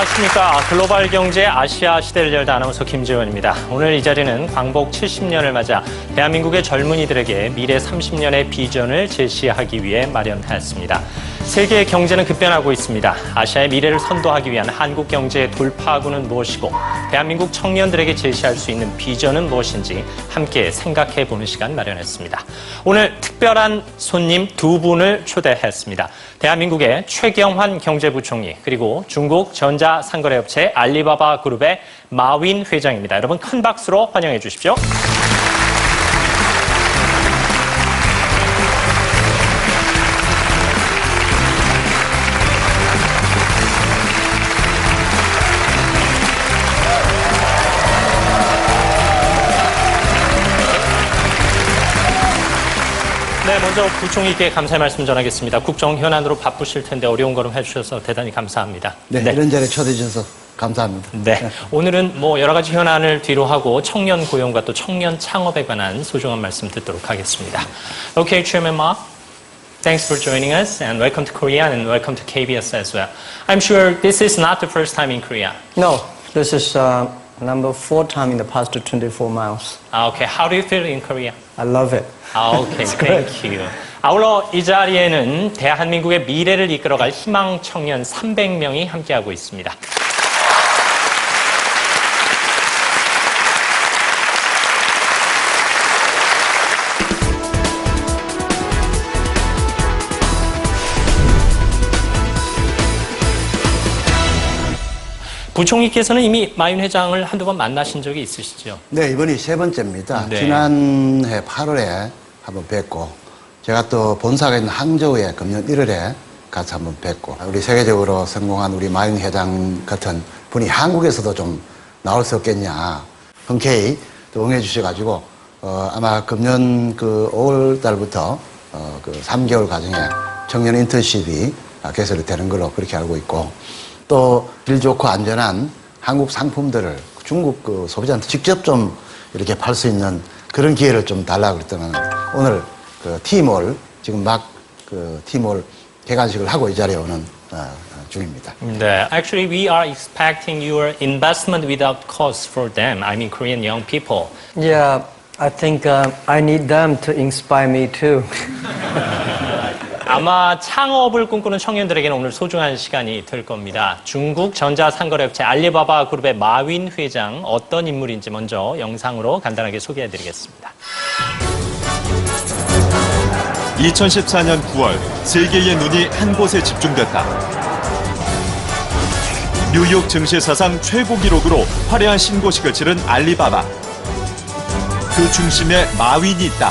안녕하십니까. 글로벌 경제 아시아 시대를 열다 아나운서 김지원입니다. 오늘 이 자리는 광복 70년을 맞아 대한민국의 젊은이들에게 미래 30년의 비전을 제시하기 위해 마련하였습니다. 세계의 경제는 급변하고 있습니다. 아시아의 미래를 선도하기 위한 한국 경제의 돌파구는 무엇이고 대한민국 청년들에게 제시할 수 있는 비전은 무엇인지 함께 생각해보는 시간 마련했습니다. 오늘 특별한 손님 두 분을 초대했습니다. 대한민국의 최경환 경제부총리 그리고 중국 전자상거래업체 알리바바 그룹의 마윈 회장입니다. 여러분 큰 박수로 환영해 주십시오. 네, 먼저 부총리께 감사의 말씀 전하겠습니다. 국정 현안으로 바쁘실 텐데 어려운 걸음 해주셔서 대단히 감사합니다. 네, 이런 자리에 초대해 주셔서 감사합니다. 네, 오늘은 여러 가지 현안을 뒤로 하고 청년 고용과 또 청년 창업에 관한 소중한 말씀 듣도록 하겠습니다. Okay, Chairman Ma, thanks for joining us and welcome to Korea and welcome to KBS as well. I'm sure this is not the first time in Korea. No, this is number 4 time in the past 24 miles. Okay, how do you feel in Korea? I love it. Okay, thank you. 아울러 이 자리에는 대한민국의 미래를 이끌어갈 희망 청년 300명이 함께하고 있습니다. 부총리께서는 이미 마윈 회장을 한두 번 만나신 적이 있으시죠? 네, 이번이 3번째입니다. 네. 지난해 8월에 한번 뵙고, 제가 또 본사가 있는 항저우에 금년 1월에 같이 한번 뵙고, 우리 세계적으로 성공한 우리 마윈 회장 같은 분이 한국에서도 좀 나올 수 없겠냐, 흔쾌히 또 응해 주셔가지고, 아마 금년 5월 달부터 그 3개월 과정에 청년 인턴십이 개설이 되는 걸로 그렇게 알고 있고, 또 질 좋고 안전한 한국 상품들을 중국 소비자한테 직접 좀 이렇게 팔 수 있는 그런 기회를 좀 달라고 그랬더니 오늘 티몰 지금 막 티몰 개관식을 하고 이 자리에 오는 중입니다. 네, actually we are expecting your investment without cost for them. I mean Korean young people. Yeah, I think I need them to inspire me too. 아마 창업을 꿈꾸는 청년들에게는 오늘 소중한 시간이 될 겁니다. 중국 전자상거래업체 알리바바 그룹의 마윈 회장 어떤 인물인지 먼저 영상으로 간단하게 소개해드리겠습니다. 2014년 9월 세계의 눈이 한 곳에 집중됐다. 뉴욕 증시 사상 최고 기록으로 화려한 신고식을 치른 알리바바. 그 중심에 마윈이 있다.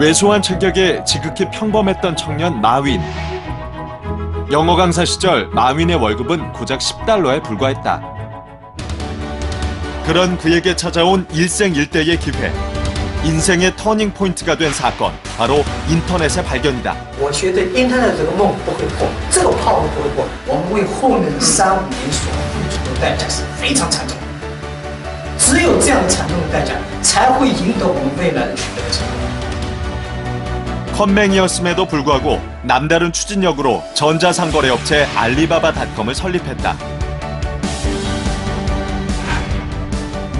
왜소한 체격에 지극히 평범했던 청년 마윈. 영어 강사 시절 마윈의 월급은 고작 $10에 불과했다. 그런 그에게 찾아온 일생일대의 기회. 인생의 터닝 포인트가 된 사건. 바로 인터넷의 발견이다. 我觉得 인터넷 这个梦不会破，这个泡不会破。我们为后面的3、5年所付出的代价是非常惨重的。只有这样的惨重的代价，才会赢得我们未来的取得的成功。 컴맹이었음에도 불구하고 남다른 추진력으로 전자상거래업체 알리바바닷컴을 설립했다.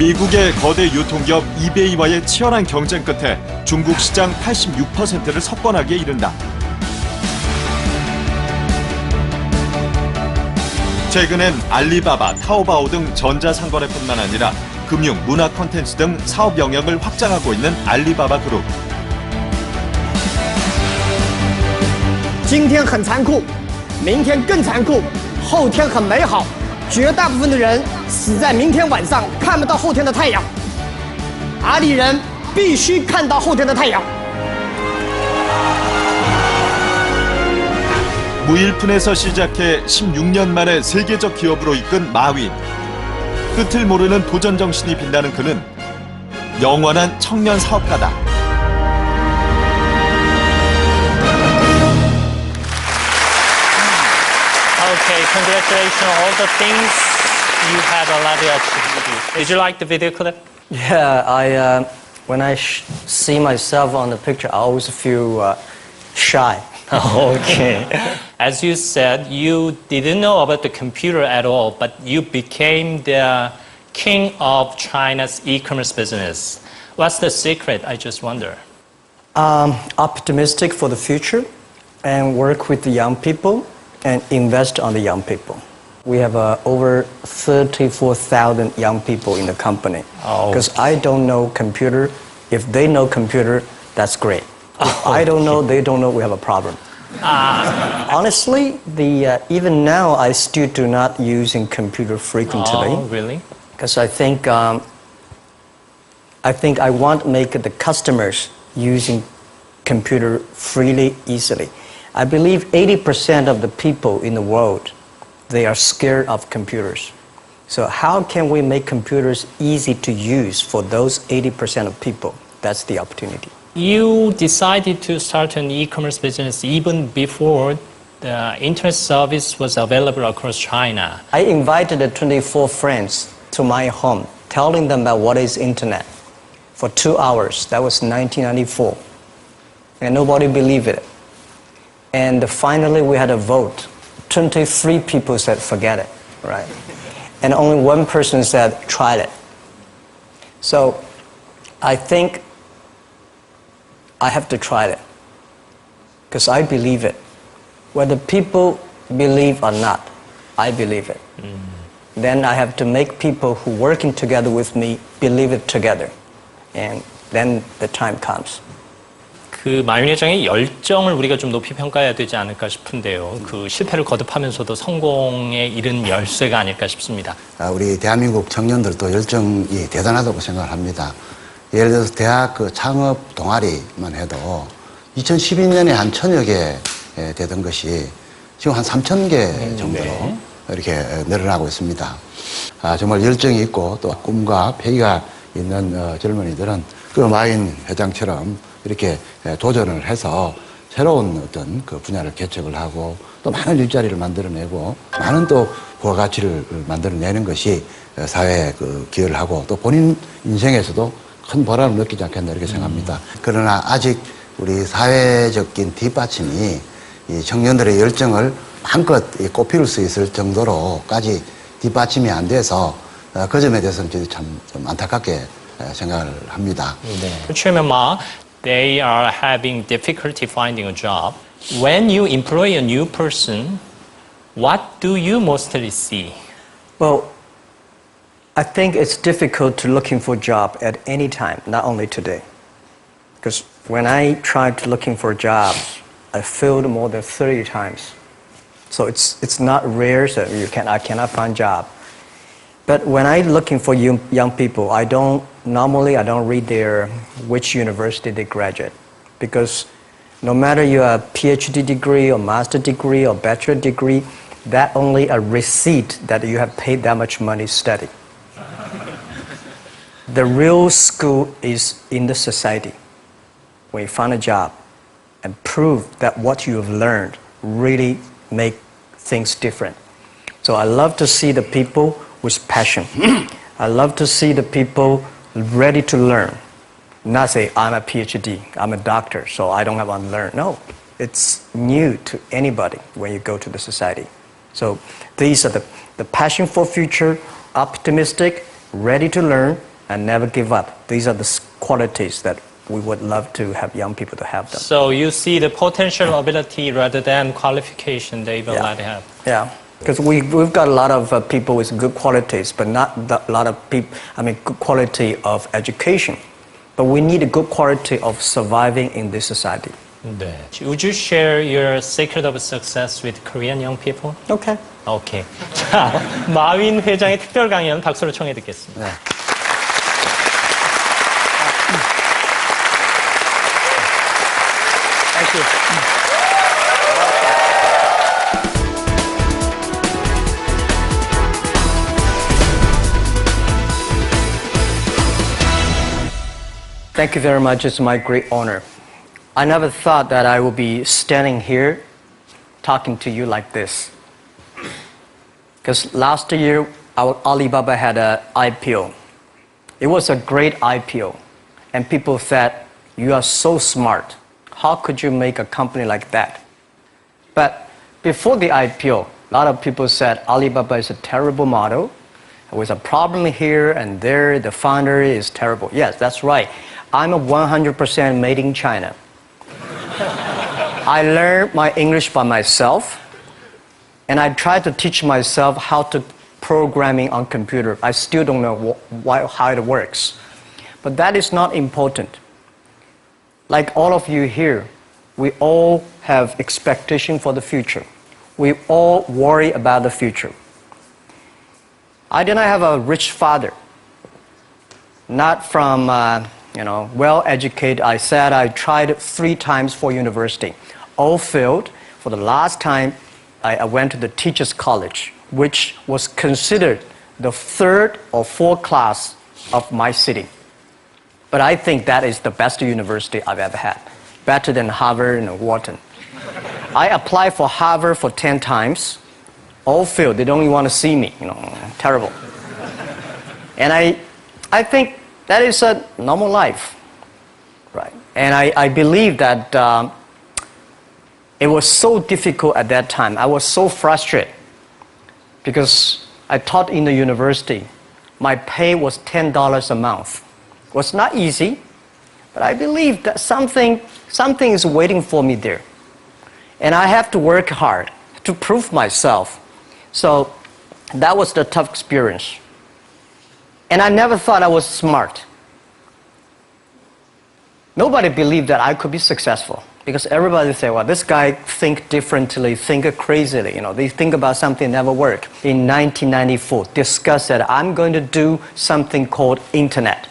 미국의 거대 유통기업 이베이와의 치열한 경쟁 끝에 중국 시장 86%를 석권하기에 이른다. 최근엔 알리바바, 타오바오 등 전자상거래뿐만 아니라 금융, 문화 콘텐츠 등 사업 영역을 확장하고 있는 알리바바 그룹. 今天很残酷，明天更残酷，后天很美好。绝大部分的人死在明天晚上，看不到后天的太阳。阿里人必须看到后天的太阳。 무일푼에서 시작해 16년 만에 세계적 기업으로 이끈 마윈. 끝을 모르는 도전 정신이 빛나는 그는 영원한 청년 사업가다. Okay, congratulations on all the things you had already achieved. Did you like the video clip? Yeah, when I see myself on the picture, I always feel shy. Okay. As you said, you didn't know about the computer at all, but you became the king of China's e-commerce business. What's the secret? I just wonder. Optimistic for the future and work with the young people and invest on the young people. We have over 34,000 young people in the company. Because I don't know computer. If they know computer, that's great. If I don't know, they don't know, we have a problem. Honestly, even now, I still do not using computer frequently. Oh, really? Because I think I want to make the customers using computer freely, easily. I believe 80% of the people in the world, they are scared of computers. So how can we make computers easy to use for those 80% of people? That's the opportunity. You decided to start an e-commerce business even before the internet service was available across China. I invited the 24 friends to my home, telling them about what is internet for 2 hours. That was 1994. And nobody believed it. And finally we had a vote. 23 people said, forget it, right? And only one person said, try it. So I think I have to try it because I believe it. Whether people believe or not, I believe it. Then I have to make people who are working together with me believe it together. And then the time comes. 그 마윈 회장의 열정을 우리가 좀 높이 평가해야 되지 않을까 싶은데요. 그 실패를 거듭하면서도 성공에 이른 열쇠가 아닐까 싶습니다. 우리 대한민국 청년들도 열정이 대단하다고 생각합니다. 예를 들어서 대학 그 창업 동아리만 해도 2012년에 한 1,000여 개 되던 것이 지금 한 3,000개 정도로 이렇게 늘어나고 있습니다. 정말 열정이 있고 또 꿈과 패기가 있는 젊은이들은 그 마윈 회장처럼 이렇게 도전을 해서 새로운 어떤 그 분야를 개척을 하고 또 많은 일자리를 만들어내고 많은 또 부가가치를 만들어내는 것이 사회에 그 기여를 하고 또 본인 인생에서도 큰 보람을 느끼지 않겠나 이렇게 생각합니다. 그러나 아직 우리 사회적인 뒷받침이 이 청년들의 열정을 한껏 꽃피울 수 있을 정도로까지 뒷받침이 안 돼서 그 점에 대해서는 저희 참 좀 안타깝게 생각을 합니다. Chairman Ma, they are having difficulty finding a job. When you employ a new person, what do you mostly see? Well, I think it's difficult to looking for a job at any time, not only today. Because when I tried to looking for jobs, I failed more than 30 times. So it's not rare that I cannot find job. But when I'm looking for young people, I don't read which university they graduate. Because no matter you have a PhD degree or master degree or bachelor degree, that only a receipt that you have paid that much money to study. The real school is in the society. When you find a job and prove that what you have learned really make things different. So I love to see the people with passion. I love to see the people ready to learn. Not say, I'm a PhD, I'm a doctor, so I don't have to learn. No, it's new to anybody when you go to the society. So these are the passion for future, optimistic, ready to learn, and never give up. These are the qualities that we would love to have young people to have them. So you see the potential ability rather than qualification they will not have. Yeah, because we've got a lot of people with good qualities, but not a lot of people, good quality of education. But we need a good quality of surviving in this society. 네. Would you share your secret of success with Korean young people? Okay. Okay. 자, 마윈 회장의 특별 강연 박수로 청해 듣겠습니다. 네. Thank you. Thank you very much. It's my great honor. I never thought that I would be standing here talking to you like this. Because last year, our Alibaba had an IPO. It was a great IPO. And people said, you are so smart. How could you make a company like that? But before the IPO, a lot of people said Alibaba is a terrible model. There was a problem here and there. The founder is terrible. Yes, that's right. I'm a 100% made in China. I learned my English by myself, and I tried to teach myself how to programming on computer. I still don't know how it works. But that is not important. Like all of you here, we all have expectation for the future. We all worry about the future. I did not have a rich father, not from well-educated. I said I tried 3 times for university. All failed. For the last time, I went to the teacher's college, which was considered the 3rd or 4th class of my city. But I think that is the best university I've ever had, better than Harvard and Wharton. I applied for Harvard for 10 times, all failed. They don't even want to see me, terrible. And I think that is a normal life, right? And I believe that it was so difficult at that time. I was so frustrated because I taught in the university. My pay was $10 a month. It was not easy, but I believe that something is waiting for me there. And I have to work hard to prove myself. So that was the tough experience. And I never thought I was smart. Nobody believed that I could be successful because everybody say, well, this guy think differently, think crazily. They think about something never work. In 1994, discussed that I'm going to do something called internet.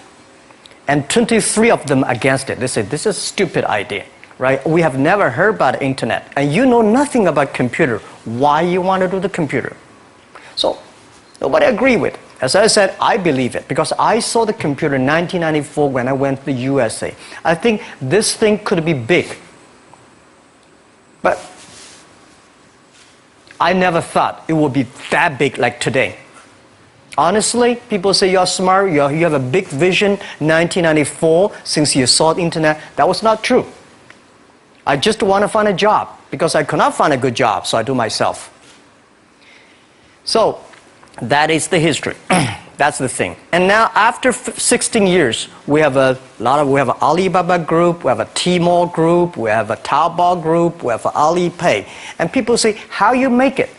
And 23 of them against it. They said, this is a stupid idea, right? We have never heard about internet. And you know nothing about computer. Why you want to do the computer? So nobody agreed with it. As I said, I believe it because I saw the computer in 1994 when I went to the USA. I think this thing could be big. But I never thought it would be that big like today. Honestly, people say you're smart, you have a big vision. 1994, since you saw the internet, that was not true. I just want to find a job because I could not find a good job, so I do myself. So that is the history. That's the thing. And now after 16 years, we have an Alibaba group, we have a Tmall group, we have a Taobao group, we have an Alipay. And people say, how you make it?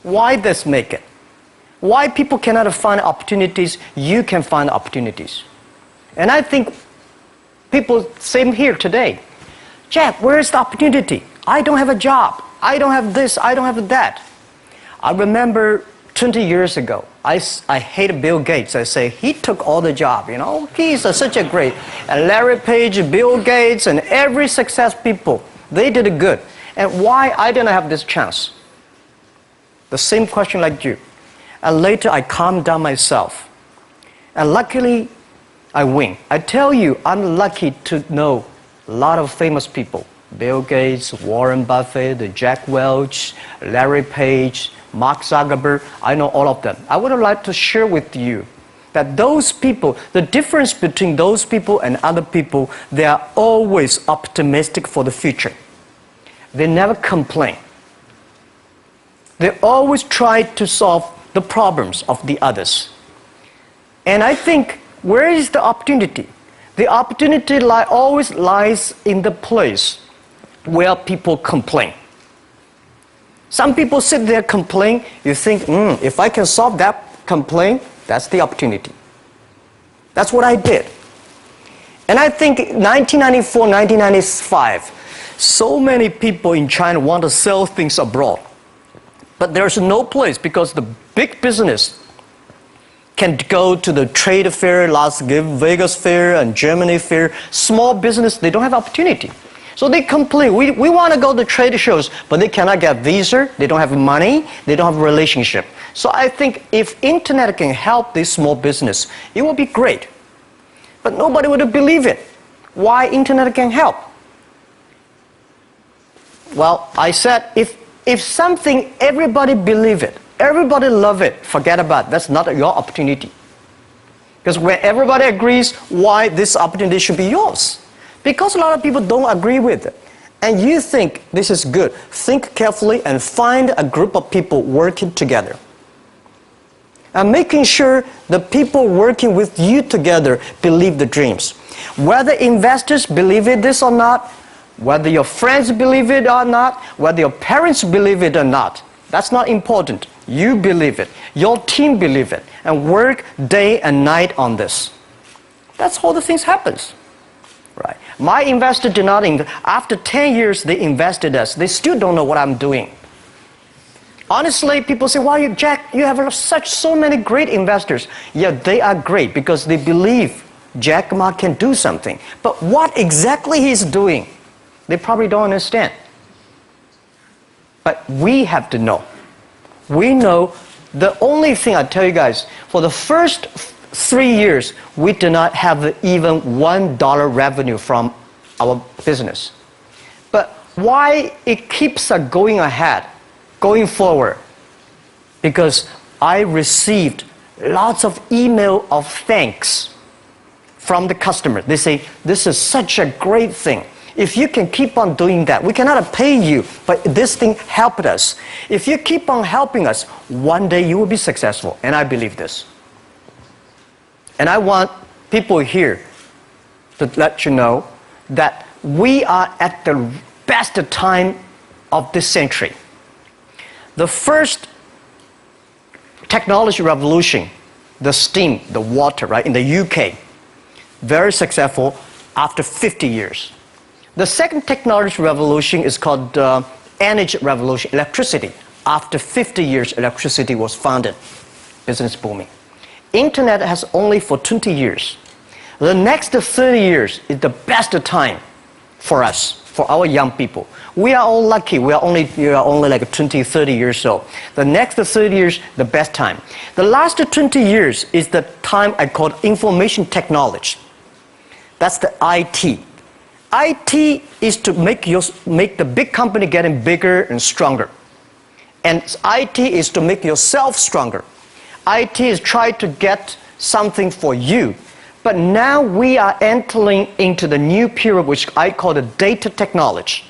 Why this make it? Why people cannot find opportunities, you can find opportunities. And I think people, same here today. Jack, where is the opportunity? I don't have a job. I don't have this, I don't have that. I remember 20 years ago, I hated Bill Gates. I say, he took all the job, He's such a great. And Larry Page, Bill Gates, and every success people, they did it good. And why I didn't have this chance? The same question like you. And later I calmed down myself. And luckily, I win. I tell you, I'm lucky to know a lot of famous people. Bill Gates, Warren Buffett, Jack Welch, Larry Page, Mark Zuckerberg. I know all of them. I would like to share with you that those people, the difference between those people and other people, they are always optimistic for the future. They never complain. They always try to solve the problems of the others. And I think, where is the opportunity? The opportunity always lies in the place where people complain. Some people sit there complain, you think, if I can solve that complaint, that's the opportunity. That's what I did. And I think 1994, 1995, so many people in China want to sell things abroad. But there's no place because the big business can go to the trade fair, Las Vegas fair and Germany fair. Small business, they don't have opportunity. So they complain, we want to go to trade shows, but they cannot get visa, they don't have money, they don't have a relationship. So I think if internet can help this small business, it will be great. But nobody would believe it. Why internet can help? Well, I said, if something, everybody believe it, everybody love it, forget about it. That's not your opportunity. Because when everybody agrees, why this opportunity should be yours? Because a lot of people don't agree with it. And you think this is good. Think carefully and find a group of people working together. And making sure the people working with you together believe the dreams. Whether investors believe it this or not, whether your friends believe it or not, whether your parents believe it or not, that's not important. You believe it. Your team believe it. And work day and night on this. That's how the things happens. Right. My investor did not after 10 years they invested us. They still don't know what I'm doing. Honestly, people say, "Wow, Jack, you have so many great investors." Yeah, they are great because they believe Jack Ma can do something. But what exactly he's doing, they probably don't understand. But we have to know. We know the only thing I tell you guys, for the first 3 years, we do not have even $1 revenue from our business. But why it keeps us going ahead, going forward? Because I received lots of email of thanks from the customer. They say, "This is such a great thing. If you can keep on doing that, we cannot pay you, but this thing helped us. If you keep on helping us, one day you will be successful." And I believe this. And I want people here to let you know that we are at the best time of this century. The first technology revolution, the steam, the water, right, in the UK, very successful after 50 years. The second technology revolution is called energy revolution, electricity. After 50 years, electricity was founded, business booming. Internet has only for 20 years. The next 30 years is the best time for us, for our young people. We are all lucky. We are only like 20, 30 years old. The next 30 years, the best time. The last 20 years is the time I call information technology. That's the IT. IT is to make the big company getting bigger and stronger. And IT is to make yourself stronger. IT is trying to get something for you. But now we are entering into the new period, which I call the data technology.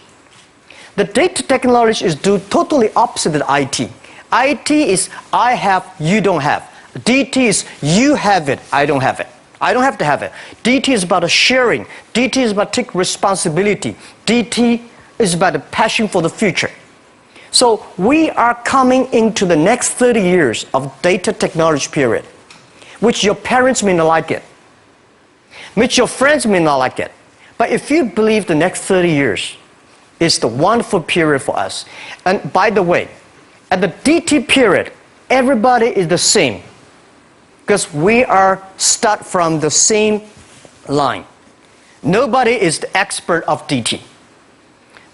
The data technology is totally opposite of IT. IT is I have, you don't have. DT is you have it, I don't have it. I don't have to have it. DT is about sharing. DT is about taking responsibility. DT is about the passion for the future. So we are coming into the next 30 years of data technology period, which your parents may not like it, which your friends may not like it. But if you believe the next 30 years is the wonderful period for us. And by the way, at the DT period, everybody is the same, because we are start from the same line. Nobody is the expert of DT.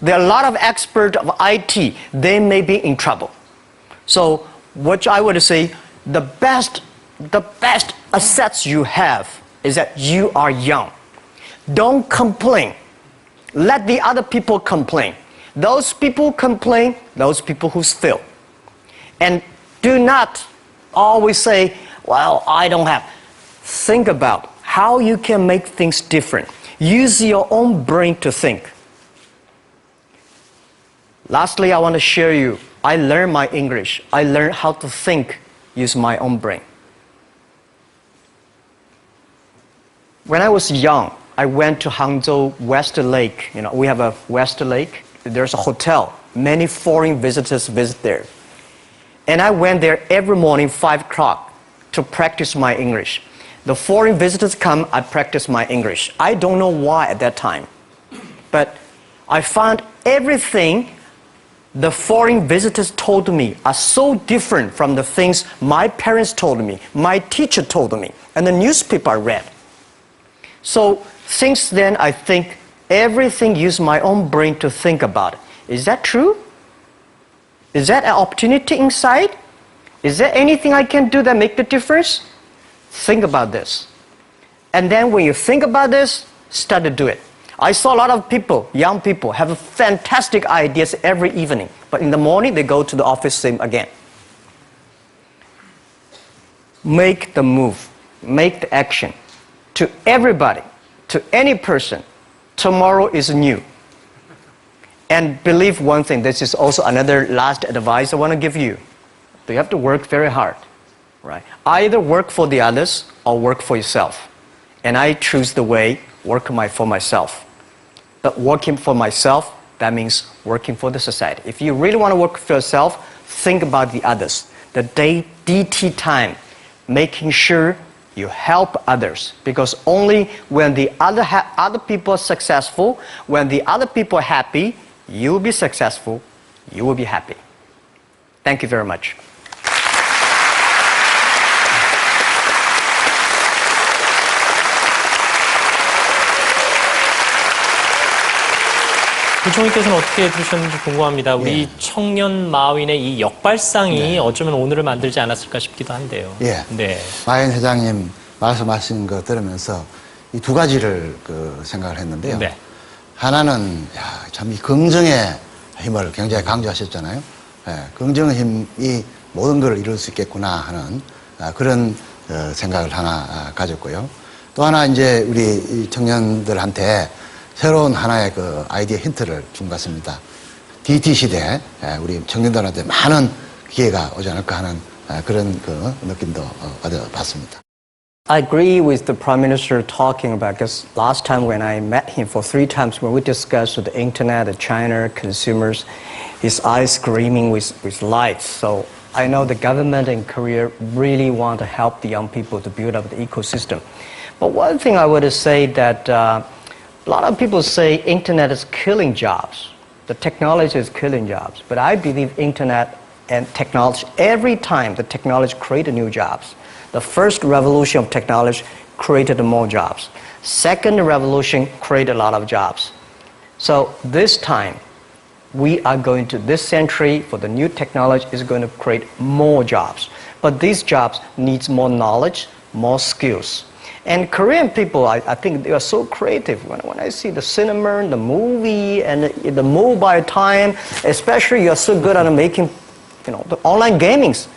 There are a lot of experts of IT. They may be in trouble. So what I would say, the best assets you have is that you are young. Don't complain. Let the other people complain. Those people complain, those people who fail. And do not always say, "Well, I don't have." Think about how you can make things different. Use your own brain to think. Lastly, I want to share you, I learned my English. I learned how to think, use my own brain. When I was young, I went to Hangzhou West Lake. You know, we have a West Lake. There's a hotel. Many foreign visitors visit there. And I went there every morning, 5 o'clock, to practice my English. The foreign visitors come, I practice my English. I don't know why at that time. But I found everything the foreign visitors told me are so different from the things my parents told me, my teacher told me, and the newspaper I read. So since then, I think everything use my own brain to think about it. Is that true? Is that an opportunity inside? Is there anything I can do that make the difference? Think about this. And then when you think about this, start to do it. I saw a lot of people, young people, have fantastic ideas every evening. But in the morning, they go to the office, same again. Make the move. Make the action. To everybody, to any person, tomorrow is new. And believe one thing, this is also another last advice I want to give you. You have to work very hard, right? Either work for the others or work for yourself. And I choose the way, work for myself. But working for myself, that means working for the society. If you really want to work for yourself, think about the others. The DT time, making sure you help others. Because only when the other people are successful, when the other people are happy, you will be successful, you will be happy. Thank you very much. 부총리께서는 어떻게 들으셨는지 궁금합니다. 우리 청년 마윈의 이 역발상이 어쩌면 오늘을 만들지 않았을까 싶기도 한데요. 예. 네. 마윈 회장님 말씀하신 거 들으면서 이 두 가지를 생각을 했는데요. 네. 하나는 참 이 긍정의 힘을 굉장히 강조하셨잖아요. 예, 긍정의 힘이 모든 걸 이룰 수 있겠구나 하는 그런 생각을 하나 가졌고요. 또 하나 이제 우리 청년들한테 새로운 하나의 아이디어 힌트를 준 것 같습니다. DT 시대에 우리 청년들한테 많은 기회가 오지 않을까 하는 그런 느낌도 받아봤습니다. I agree with the Prime Minister talking about, because last time when I met him for 3 times when we discussed the internet, the China, consumers, his eyes screaming with lights. So I know the government in Korea really want to help the young people to build up the ecosystem. But one thing I would say that a lot of people say internet is killing jobs. The technology is killing jobs. But I believe internet and technology, every time the technology creates new jobs. The first revolution of technology created more jobs. Second revolution created a lot of jobs. So this time, we are going to, this century, for the new technology, is going to create more jobs. But these jobs needs more knowledge, more skills. And Korean people, I think they are so creative. When I see the cinema, the movie, and the mobile time, especially you are so good at making, the online gamings.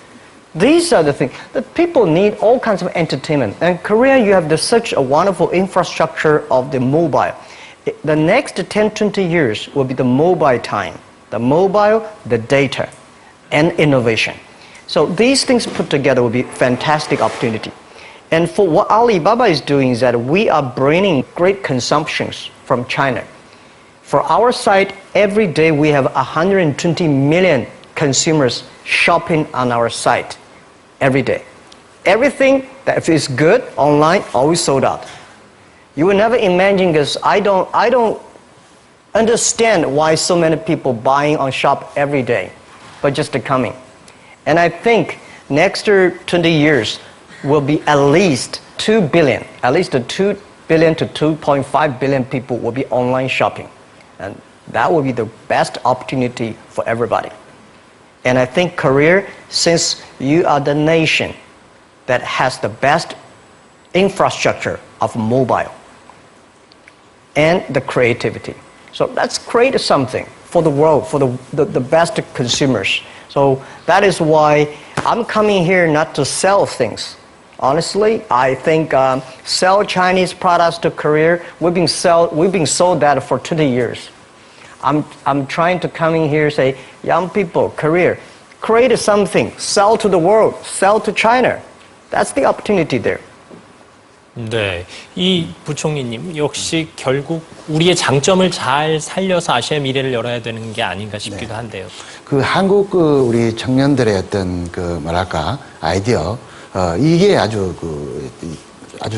These are the things that people need, all kinds of entertainment. And Korea, you have such a wonderful infrastructure of the mobile. The next 10, 20 years will be the mobile time, the mobile, the data, and innovation. So these things put together will be fantastic opportunity. And for what Alibaba is doing is that we are bringing great consumptions from China. For our site, every day we have 120 million consumers shopping on our site every day. Everything that is good online always sold out. You will never imagine, because I don't understand why so many people buying on shop every day, but just coming. And I think next 20 years will be at least 2 billion, at least 2 billion to 2.5 billion people will be online shopping. And that will be the best opportunity for everybody. And I think Korea, since you are the nation that has the best infrastructure of mobile and the creativity. So let's create something for the world, for the best consumers. So that is why I'm coming here not to sell things. Honestly, I think sell Chinese products to Korea, we've been sold that for 20 years. I'm trying to come in here and say, young people, Korea, create something, sell to the world, sell to China. That's the opportunity there. 네, 이 부총리님 역시 결국 우리의 장점을 잘 살려서 아시아의 미래를 열어야 되는 게 아닌가 싶기도 한데요. 한국 우리 청년들의 어떤 뭐랄까 아이디어 이게 아주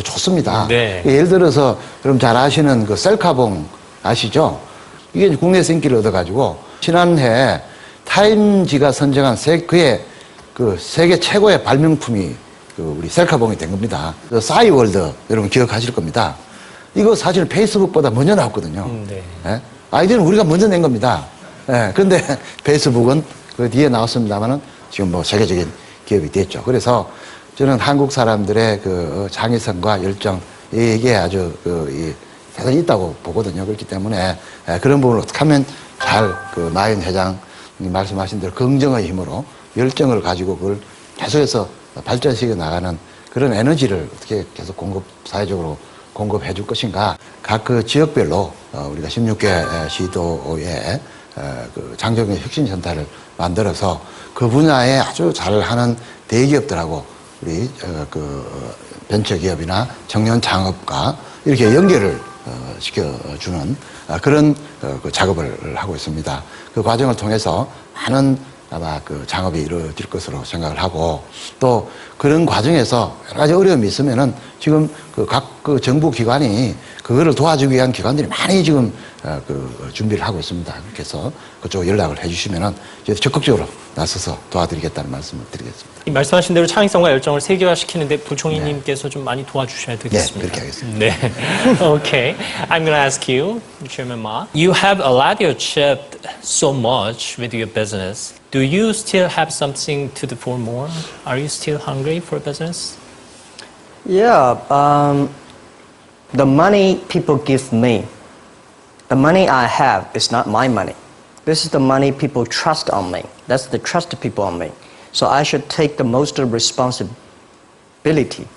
좋습니다. 네. 예를 들어서 그럼 잘 아시는 셀카봉 아시죠? 이게 국내에서 인기를 얻어가지고 지난해 타임지가 선정한 세계 최고의 발명품이 우리 셀카봉이 된 겁니다. 싸이월드 여러분 기억하실 겁니다. 이거 사실 페이스북보다 먼저 나왔거든요. 네. 예? 아이디어는 우리가 먼저 낸 겁니다. 예, 그런데 페이스북은 그 뒤에 나왔습니다만은 지금 세계적인 기업이 됐죠. 그래서 저는 한국 사람들의 창의성과 열정 이게 아주 대단히 있다고 보거든요. 그렇기 때문에 그런 부분을 어떻게 하면 잘 마윈 회장님 말씀하신 대로 긍정의 힘으로 열정을 가지고 그걸 계속해서 발전시켜 나가는 그런 에너지를 어떻게 계속 공급 사회적으로 공급해 줄 것인가. 각 그 지역별로 우리가 16개 시도에 그 장정의 혁신센터를 만들어서 그 분야에 아주 잘하는 대기업들하고 우리 그 벤처기업이나 청년 창업가 이렇게 연결을 시켜주는 그런 그 작업을 하고 있습니다. 그 과정을 통해서 많은 아마 그 창업이 이루어질 것으로 생각을 하고 또 그런 과정에서 여러 가지 어려움이 있으면은 지금 그 각 그 정부 기관이 그거를 도와주기 위한 기관들이 많이 지금 그 준비를 하고 있습니다. 그렇게 해서 그쪽 연락을 해주시면은 저희 적극적으로 나서서 도와드리겠다는 말씀을 드리겠습니다. 이 말씀하신 대로 창의성과 열정을 세계화시키는데 부총리님께서 좀 많이 도와주셔야 되겠습니다. 네, 그렇게 하겠습니다. 네. Okay. I'm going to ask you, Chairman Ma. You have allowed achieved so much with your business. Do you still have something to do for more? Are you still hungry for business? Yeah, the money people give me, the money I have is not my money. This is the money people trust on me. That's the trust people on me. So I should take the most responsibility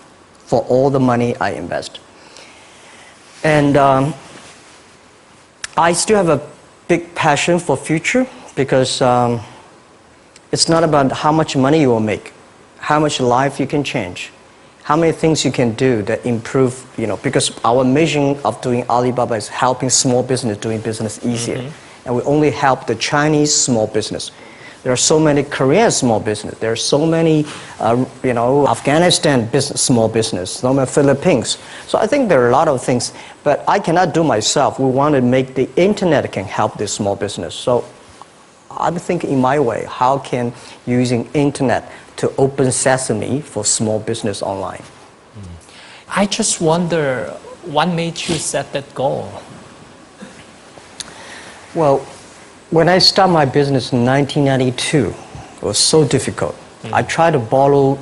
for all the money I invest. And I still have a big passion for future because it's not about how much money you will make, how much life you can change, how many things you can do that improve, because our mission of doing Alibaba is helping small business doing business easier. And we only help the Chinese small business. There are so many Korean small business. There are so many, Afghanistan small business, so many Philippines. So I think there are a lot of things, but I cannot do myself. We want to make the internet can help this small business. So I'm thinking in my way, how can using internet to open sesame for small business online? I just wonder, what made you set that goal? Well, when I started my business in 1992, it was so difficult. I tried to borrow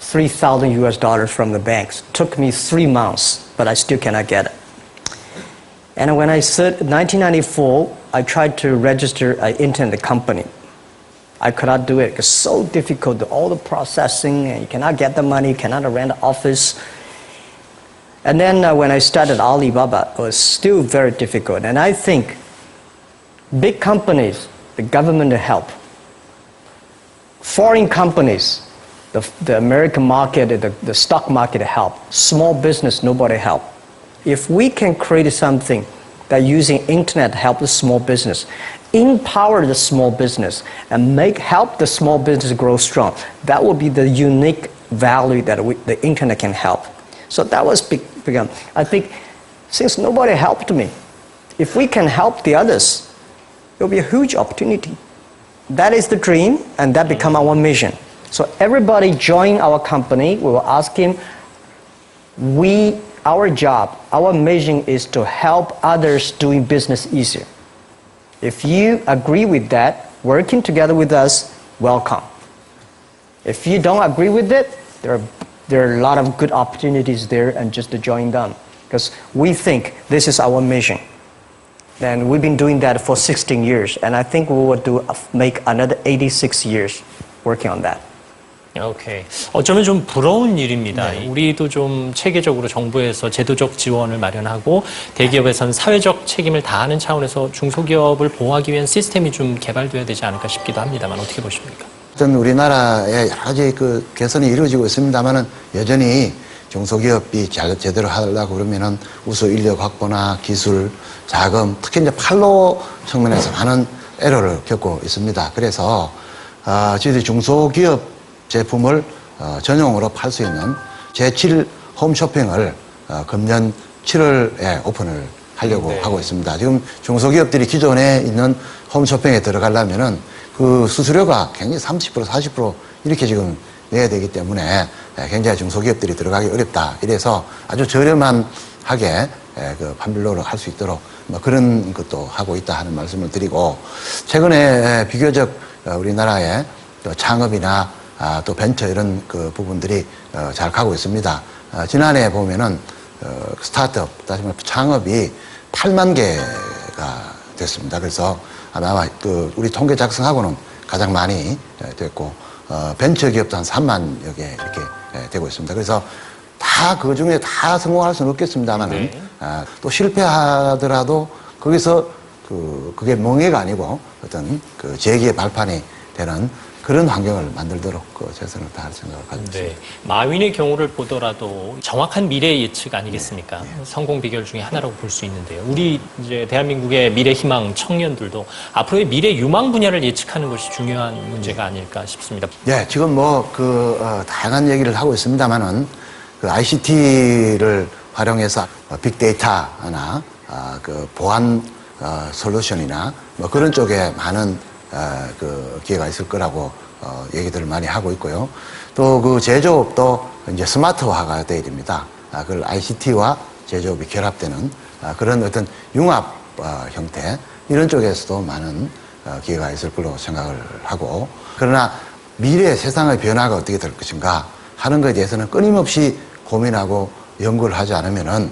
$3,000 from the banks. It took me 3 months, but I still cannot get it. And when I said 1994, I tried to register an internet company. I could not do it. It's so difficult, all the processing, and you cannot get the money, you cannot rent an office. And then when I started Alibaba, it was still very difficult. And I think big companies, the government help. Foreign companies, the American market, the stock market help. Small business, nobody help. If we can create something that using internet help the small business, empower the small business, and help the small business grow strong, that will be the unique value that the internet can help. So that was begun. I think since nobody helped me, if we can help the others, it will be a huge opportunity. That is the dream, and that become our mission. So everybody join our company. We will ask him, our job, our mission is to help others doing business easier. If you agree with that, working together with us, welcome. If you don't agree with it, there are a lot of good opportunities there, and just to join them. Because we think this is our mission. And we've been doing that for 16 years, and I think we will make another 86 years working on that. 오케이. 어쩌면 좀 부러운 일입니다. 네. 우리도 좀 체계적으로 정부에서 제도적 지원을 마련하고 대기업에선 사회적 책임을 다하는 차원에서 중소기업을 보호하기 위한 시스템이 좀 개발돼야 되지 않을까 싶기도 합니다만 어떻게 보십니까? 어떤 우리나라에 여러 가지 그 개선이 이루어지고 있습니다만은 여전히 중소기업이 제대로 하려고 그러면은 우수 인력 확보나 기술, 자금, 특히 이제 판로 측면에서 많은 에러를 겪고 있습니다. 그래서 저희들이 중소기업 제품을 전용으로 팔 수 있는 제7 홈쇼핑을 금년 7월에 오픈을 하려고 하고 있습니다. 지금 중소기업들이 기존에 있는 홈쇼핑에 들어가려면은 그 수수료가 굉장히 30%, 40% 이렇게 지금 내야 되기 때문에 굉장히 중소기업들이 들어가기 어렵다. 이래서 아주 저렴하게 그 판별로를 할 수 있도록 그런 것도 하고 있다 하는 말씀을 드리고, 최근에 비교적 우리나라의 창업이나 또 벤처 이런 그 부분들이 잘 가고 있습니다. 지난해 보면은 스타트업, 다시 말해 창업이 8만 개가 됐습니다. 그래서 아마 그 우리 통계 작성하고는 가장 많이 됐고, 벤처 기업도 한 3만여 개 이렇게 되고 있습니다. 그래서 다 그 중에 다 성공할 수는 없겠습니다만 네. 또 실패하더라도 거기서 그게 멍해가 아니고 어떤 그 재기의 발판이 되는 그런 환경을 만들도록 최선을 다할 생각을 가지고 있습니다. 네. 마윈의 경우를 보더라도 정확한 미래 예측 아니겠습니까? 성공 비결 중에 하나라고 볼 수 있는데요. 우리 이제 대한민국의 미래 희망 청년들도 앞으로의 미래 유망 분야를 예측하는 것이 중요한 문제가 아닐까 싶습니다. 예, 지금 다양한 얘기를 하고 있습니다만은 그 ICT를 활용해서 빅데이터나 그 보안 솔루션이나 뭐 그런 쪽에 많은 그 기회가 있을 거라고 얘기들을 많이 하고 있고요. 또 그 제조업도 이제 스마트화가 돼야 됩니다. 그걸 ICT와 제조업이 결합되는 그런 어떤 융합 형태 이런 쪽에서도 많은 기회가 있을 걸로 생각을 하고, 그러나 미래의 세상의 변화가 어떻게 될 것인가 하는 것에 대해서는 끊임없이 고민하고 연구를 하지 않으면은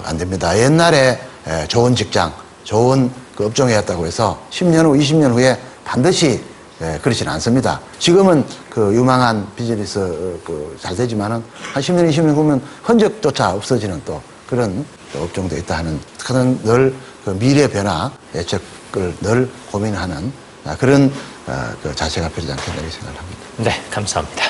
안 됩니다. 옛날에 좋은 직장, 좋은 그 업종이었다고 해서 10년 후, 20년 후에 반드시 그렇지는 않습니다. 지금은 그 유망한 비즈니스 잘 되지만은 한 10년, 20년 후면 흔적조차 없어지는 또 그런 업종도 있다 하는, 늘 그 미래 변화 예측을 늘 고민하는 그런 그 자세가 필요하지 않겠나 이렇게 생각을 합니다. 네, 감사합니다.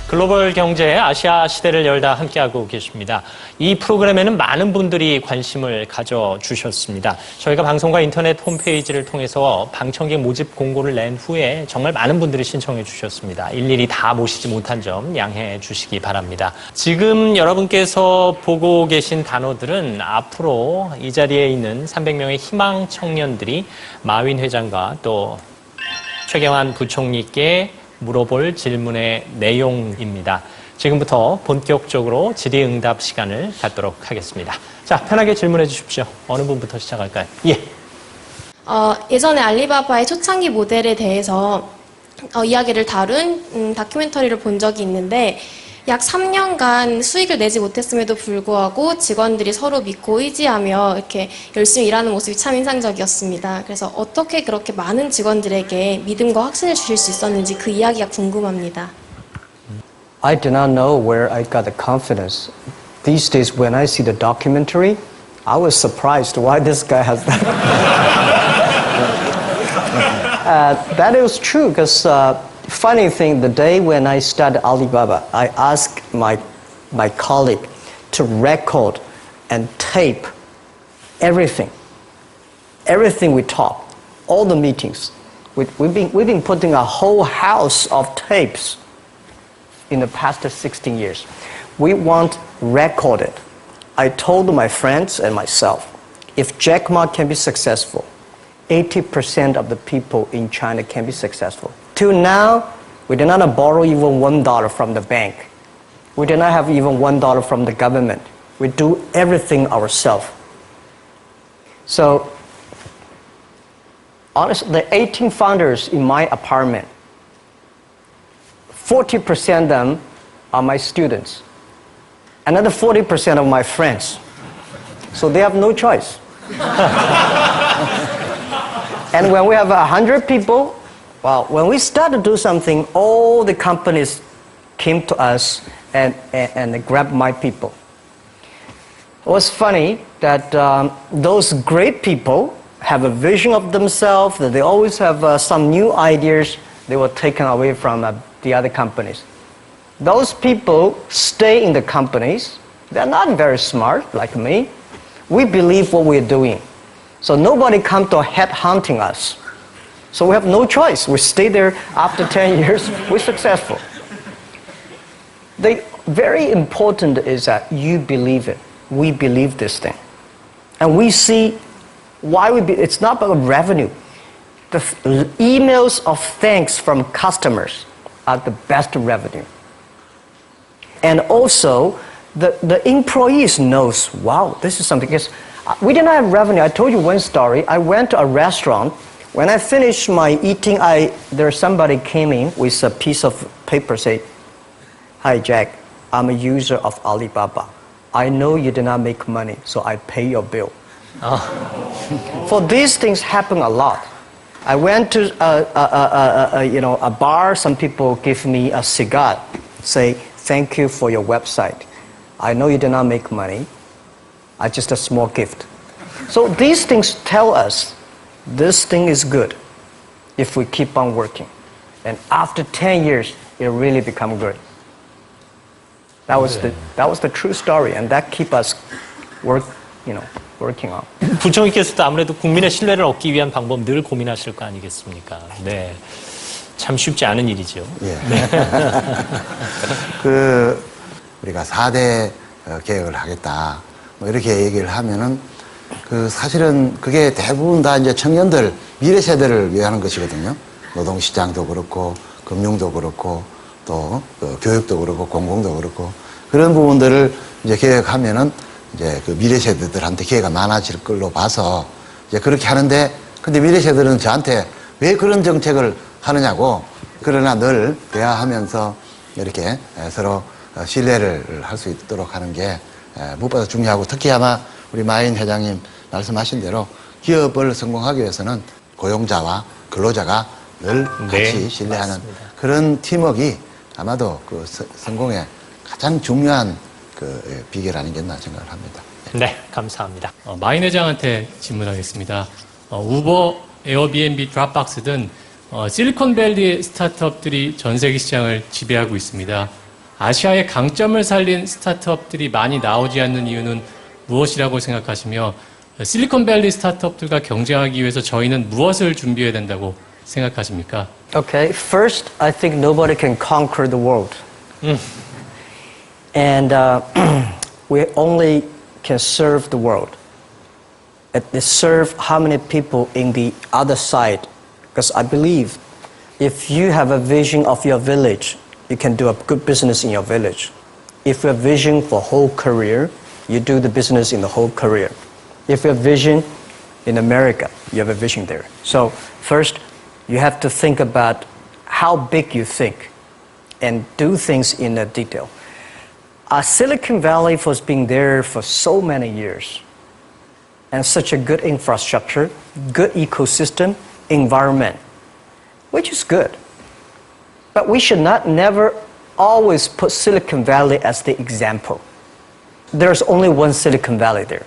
글로벌 경제 아시아 시대를 열다 함께하고 계십니다. 이 프로그램에는 많은 분들이 관심을 가져주셨습니다. 저희가 방송과 인터넷 홈페이지를 통해서 방청객 모집 공고를 낸 후에 정말 많은 분들이 신청해 주셨습니다. 일일이 다 모시지 못한 점 양해해 주시기 바랍니다. 지금 여러분께서 보고 계신 단어들은 앞으로 이 자리에 있는 300명의 희망 청년들이 마윈 회장과 또 최경환 부총리께 물어볼 질문의 내용입니다. 지금부터 본격적으로 질의응답 시간을 갖도록 하겠습니다. 자, 편하게 질문해 주십시오. 어느 분부터 시작할까요? 예. 예전에 알리바바의 초창기 모델에 대해서 이야기를 다룬 다큐멘터리를 본 적이 있는데, 약 3년간 수익을 내지 못했음에도 불구하고 직원들이 서로 믿고 의지하며 이렇게 열심히 일하는 모습이 참 인상적이었습니다. 그래서 어떻게 그렇게 많은 직원들에게 믿음과 확신을 주실 수 있었는지 그 이야기가 궁금합니다. I do not know where I got the confidence. These days when I see the documentary, I was surprised why this guy has that. That is true because funny thing, the day when I started Alibaba, I asked my colleague to record and tape everything we talk, all the meetings. We've been putting a whole house of tapes in the past 16 years. We want recorded. I told my friends and myself, if Jack Ma can be successful, 80% of the people in China can be successful. Till now, we did not borrow even $1 from the bank. We did not have even $1 from the government. We do everything ourselves. So, honestly, the 18 founders in my apartment, 40% of them are my students. Another 40% of my friends. So they have no choice. And when we have 100 people, well, when we start to do something, all the companies came to us and grabbed my people. It was funny that those great people have a vision of themselves, that they always have some new ideas. They were taken away from the other companies. Those people stay in the companies. They're not very smart like me. We believe what we're doing. So nobody come to headhunting us. So we have no choice. We stay there after 10 years, we're successful. The very important is that you believe it. We believe this thing. And we see why it's not about revenue. The emails of thanks from customers are the best revenue. And also, the employees knows, wow, this is something. Because we didn't have revenue. I told you one story. I went to a restaurant. When I finished my eating, somebody came in with a piece of paper, say, "Hi, Jack, I'm a user of Alibaba. I know you did not make money, so I pay your bill." For these things happen a lot. I went to a bar. Some people give me a cigar, say thank you for your website. I know you did not make money. I just a small gift. So these things tell us this thing is good if we keep on working. And after 10 years, it really become good. That was the true story, and that keep us working on. 부총리께서도 아무래도 국민의 신뢰를 얻기 위한 방법 늘 고민하실 거 아니겠습니까? 네, 참 쉽지 않은 일이죠. 예. 네. 우리가 4대 개혁을 하겠다. 뭐 이렇게 얘기를 하면은 사실은 그게 대부분 다 이제 청년들, 미래 세대를 위하는 것이거든요. 노동시장도 그렇고, 금융도 그렇고, 또 교육도 그렇고, 공공도 그렇고, 그런 부분들을 이제 개혁하면은 이제 미래 세대들한테 기회가 많아질 걸로 봐서 이제 그렇게 하는데, 근데 미래 세대들은 저한테 왜 그런 정책을 하느냐고, 그러나 늘 대화하면서 이렇게 서로 신뢰를 할 수 있도록 하는 게 무엇보다 중요하고, 특히 아마 우리 마인 회장님 말씀하신 대로 기업을 성공하기 위해서는 고용자와 근로자가 늘 같이 신뢰하는 맞습니다. 그런 팀워크가 아마도 성공의 가장 중요한 비결 아니겠나 생각을 합니다. 네, 감사합니다. 마인 회장한테 질문하겠습니다. 우버, 에어비앤비, 드랍박스 등 실리콘밸리 스타트업들이 전 세계 시장을 지배하고 있습니다. 아시아의 강점을 살린 스타트업들이 많이 나오지 않는 이유는 무엇이라고 생각하시며 실리콘밸리 스타트업들과 경쟁하기 위해서 저희는 무엇을 준비해야 된다고 생각하십니까? Okay, first, I think nobody can conquer the world. And we only can serve the world. Serve how many people in the other side? Because I believe if you have a vision of your village, you can do a good business in your village. If you have vision for whole career, you do the business in the whole career. If you have vision in America, you have a vision there. So first, you have to think about how big you think and do things in a detail. Silicon Valley has been there for so many years, and such a good infrastructure, good ecosystem, environment, which is good. But we should never always put Silicon Valley as the example. There's only one Silicon Valley there.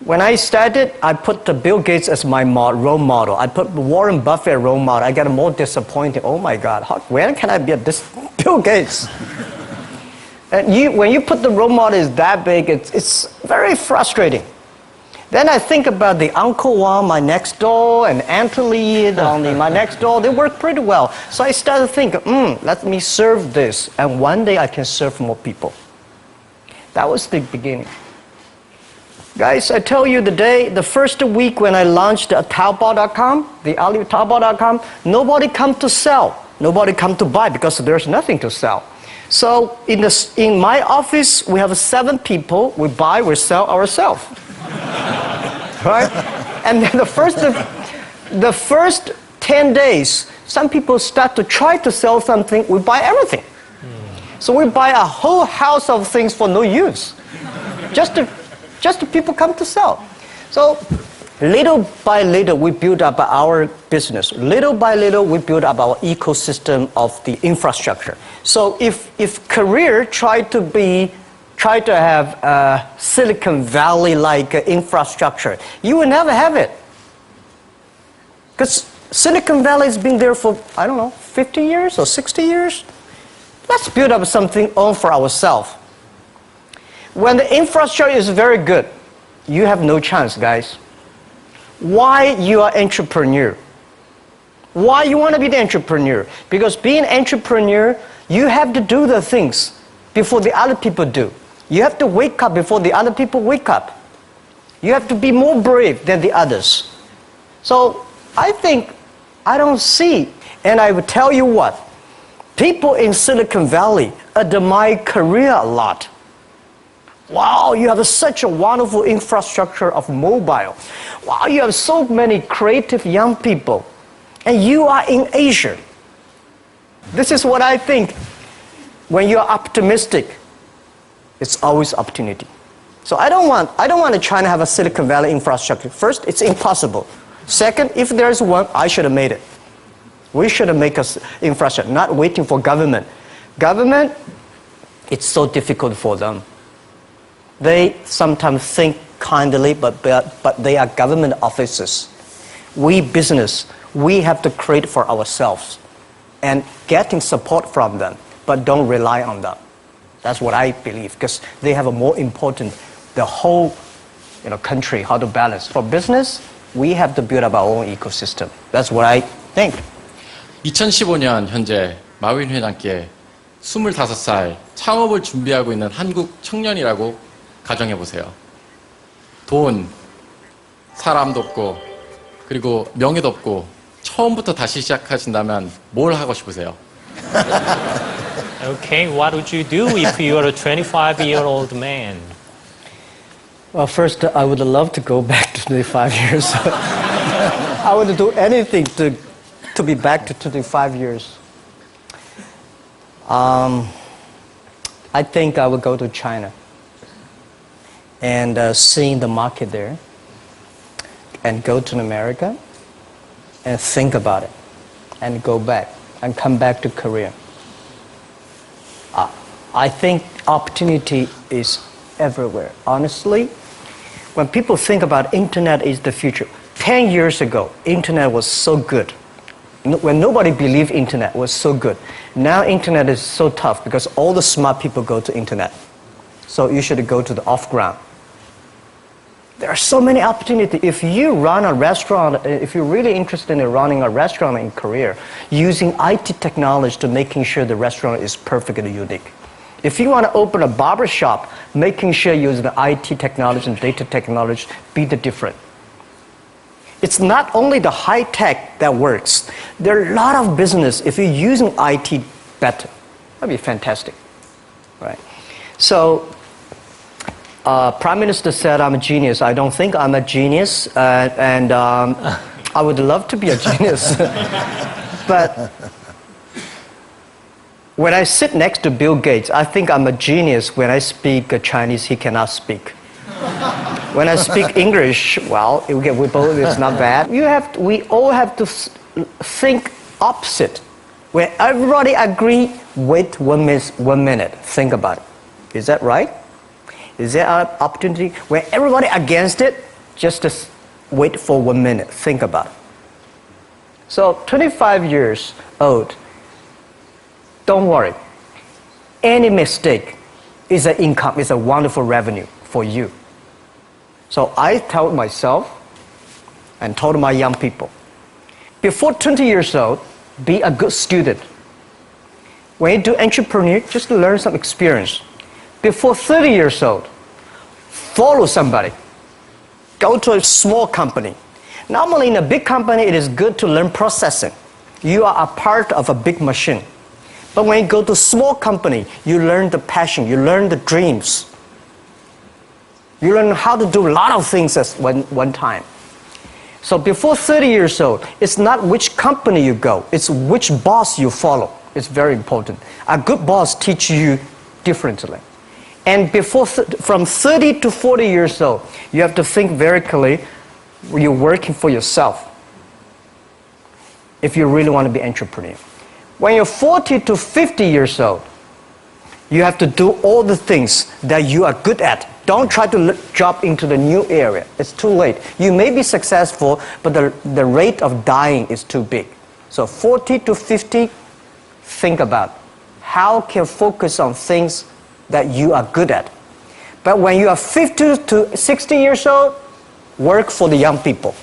When I started, I put Bill Gates as my role model. I put Warren Buffett as role model. I got more disappointed. Oh my God, when can I be this Bill Gates? And when you put the role model is that big, it's very frustrating. Then I think about the Uncle Wang, my next door, and Anthony, my next door. They work pretty well. So I started thinking, let me serve this, and one day I can serve more people. That was the beginning. Guys, I tell you the first week when I launched Taobao.com, the Taobao.com, nobody come to sell. Nobody come to buy because there's nothing to sell. So in my office, we have 7 people. We buy, we sell ourselves. Right? And then the first 10 days, some people start to try to sell something. We buy everything. So we buy a whole house of things for no use. Just to people come to sell. So little by little, we build up our business. Little by little, we build up our ecosystem of the infrastructure. So if career try to have a Silicon Valley-like infrastructure, you will never have it. Because Silicon Valley has been there for, 50 years or 60 years. Let's build up something own for ourselves. When the infrastructure is very good, you have no chance, guys. Why you are entrepreneur? Why you want to be the entrepreneur? Because being an entrepreneur, you have to do the things before the other people do. You have to wake up before the other people wake up. You have to be more brave than the others. So I think I don't see, and I would tell you what, people in Silicon Valley admire Korea a lot. Wow, you have such a wonderful infrastructure of mobile. Wow, you have so many creative young people. And you are in Asia. This is what I think. When you're optimistic, it's always opportunity. So I don't want to try to have a Silicon Valley infrastructure. First, it's impossible. Second, if there's one, I should have made it. We should have made us infrastructure, not waiting for government. Government, it's so difficult for them. They sometimes think kindly, but they are government officers. We business, we have to create for ourselves and getting support from them, but don't rely on them. That's what I believe, because they have a more important, the whole country, how to balance. For business, we have to build up our own ecosystem. That's what I think. 2015년 현재 마윈 회장께 25살 창업을 준비하고 있는 한국 청년이라고 가정해 보세요. 돈, 사람도 없고 그리고 명예도 없고 처음부터 다시 시작하신다면 뭘 하고 싶으세요? Okay, what would you do if you were a 25-year-old man? Well, first, I would love to go back to 25 years. I would do anything to be back to 25 years. I think I would go to China and seeing the market there, and go to America and think about it, and go back and come back to Korea. I think opportunity is everywhere. Honestly, when people think about internet is the future, 10 years ago, internet was so good. When nobody believed internet was so good. Now internet is so tough because all the smart people go to internet. So you should go to the off-ground. There are so many opportunities. If you run a restaurant, if you're really interested in running a restaurant in Korea, using IT technology to making sure the restaurant is perfectly unique. If you want to open a barber shop, making sure you use the IT technology and data technology, be the different. It's not only the high tech that works. There are a lot of business if you're using IT better. That'd be fantastic, right? So, Prime Minister said I'm a genius. I don't think I'm a genius, and I would love to be a genius. But when I sit next to Bill Gates, I think I'm a genius. When I speak Chinese, he cannot speak. When I speak English, well, it's not bad. We all have to think opposite. When everybody agree, wait 1 minute, think about it. Is that right? Is there an opportunity? When everybody against it, just wait for 1 minute, think about it. So 25 years old, don't worry. Any mistake is an income, is a wonderful revenue for you. So I told myself and told my young people, before 20 years old, be a good student. When you do entrepreneur, just learn some experience. Before 30 years old, follow somebody. Go to a small company. Normally in a big company, it is good to learn processing. You are a part of a big machine. But when you go to a small company, you learn the passion, you learn the dreams. You learn how to do a lot of things at one time. So before 30 years old, it's not which company you go, it's which boss you follow. It's very important. A good boss teaches you differently. And from 30 to 40 years old, you have to think very clearly, you're working for yourself if you really want to be an entrepreneur. When you're 40 to 50 years old, you have to do all the things that you are good at. Don't try to jump into the new area. It's too late. You may be successful, but the rate of dying is too big. So 40 to 50, think about how can you focus on things that you are good at. But when you are 50 to 60 years old, work for the young people.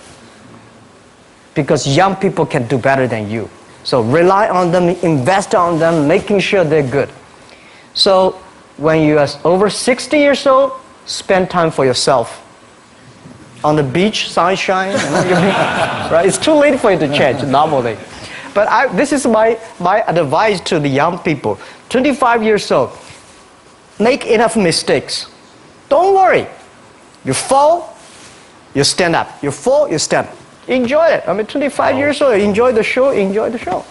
Because young people can do better than you. So rely on them, invest on them, making sure they're good. So when you are over 60 years old, spend time for yourself. On the beach, sunshine, right? It's too late for you to change normally. But this is my advice to the young people. 25 years old, make enough mistakes. Don't worry. You fall, you stand up. You fall, you stand up. Enjoy it. I mean, 25 years old, enjoy the show, enjoy the show.